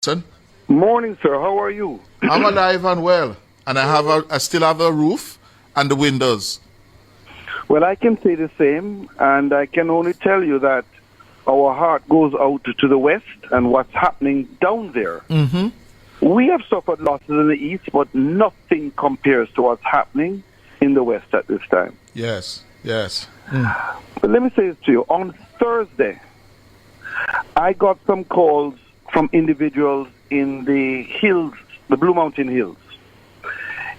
Son? Morning, sir. How are you? I'm alive and well, and I still have a roof and the windows. Well, I can say the same, and I can only tell you that our heart goes out to the west and what's happening down there. Mm-hmm. We have suffered losses in the east, but nothing compares to what's happening in the west at this time. Yes. But let me say this to you. On Thursday, I got some calls from individuals in the hills, the Blue Mountain Hills,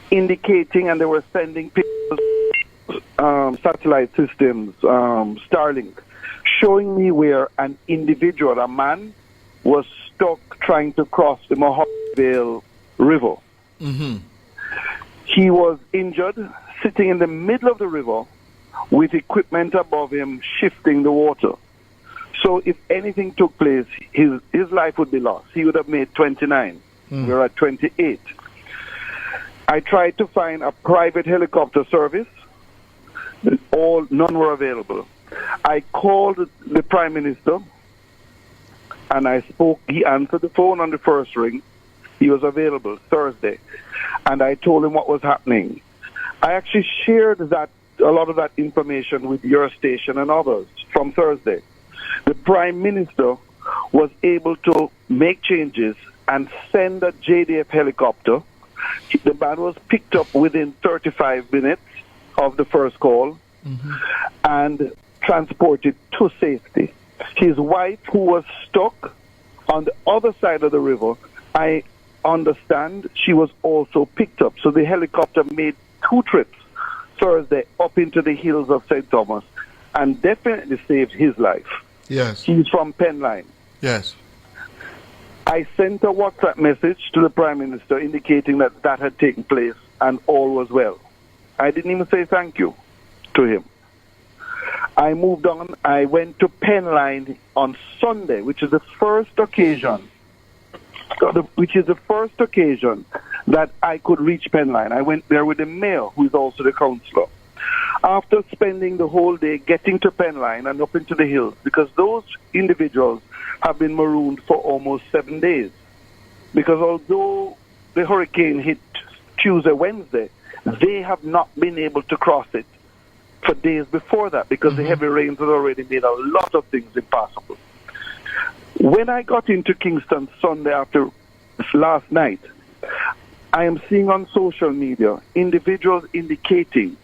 indicating, and they were sending pictures, satellite systems, Starlink, showing me where an individual, a man, was stuck trying to cross the Prevail River. Mm-hmm. He was injured, sitting in the middle of the river with equipment above him shifting the water. So if anything took place, his life would be lost. He would have made 29. We're at 28. I tried to find a private helicopter service. None were available. I called the Prime Minister, and I spoke. He answered the phone on the first ring. He was available Thursday, and I told him what was happening. I actually shared a lot of that information with your station and others from Thursday. The Prime Minister was able to make changes and send a JDF helicopter. The man was picked up within 35 minutes of the first call and transported to safety. His wife, who was stuck on the other side of the river, I understand she was also picked up. So the helicopter made 2 trips Thursday up into the hills of St. Thomas and definitely saved his life. Yes. He's from Penline. Yes. I sent a WhatsApp message to the Prime Minister indicating that had taken place and all was well. I didn't even say thank you to him. I moved on. I went to Penline on Sunday, which is the first occasion that I could reach Penline. I went there with the mayor, who is also the councillor. After spending the whole day getting to Penline and up into the hills, because those individuals have been marooned for almost 7 days. Because although the hurricane hit Tuesday, Wednesday, they have not been able to cross it for days before that because the heavy rains had already made a lot of things impossible. When I got into Kingston Sunday after last night, I am seeing on social media individuals indicating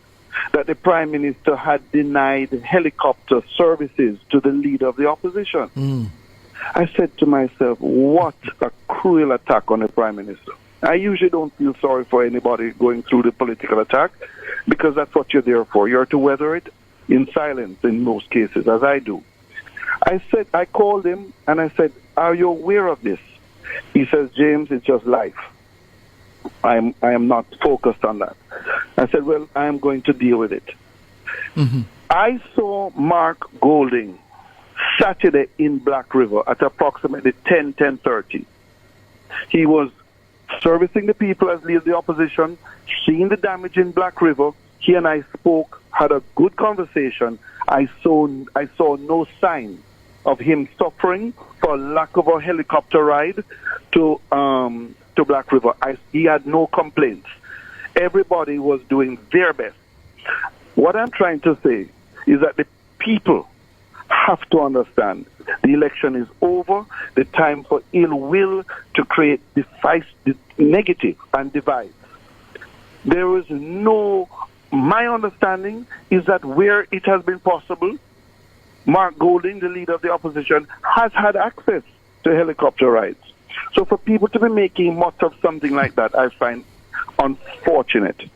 that the Prime Minister had denied helicopter services to the leader of the opposition. I said to myself, what a cruel attack on the Prime Minister. I usually don't feel sorry for anybody going through the political attack because that's what you're there for. You're to weather it in silence in most cases, as I do. I called him and I said, are you aware of this? He says, James, it's just life. I am not focused on that. I said, well, I am going to deal with it. I saw Mark Golding Saturday in Black River at approximately 10:30. He was servicing the people as leader of the opposition, seeing the damage in Black River. He and I spoke, had a good conversation. I saw no sign of him suffering for lack of a helicopter ride to Black River. He had no complaints. Everybody was doing their best. What I'm trying to say is that the people have to understand the election is over. The time for ill will to create negative and divide. There is my understanding is that where it has been possible, Mark Golding, the leader of the opposition, has had access to helicopter rides. So for people to be making much of something like that, I find unfortunate.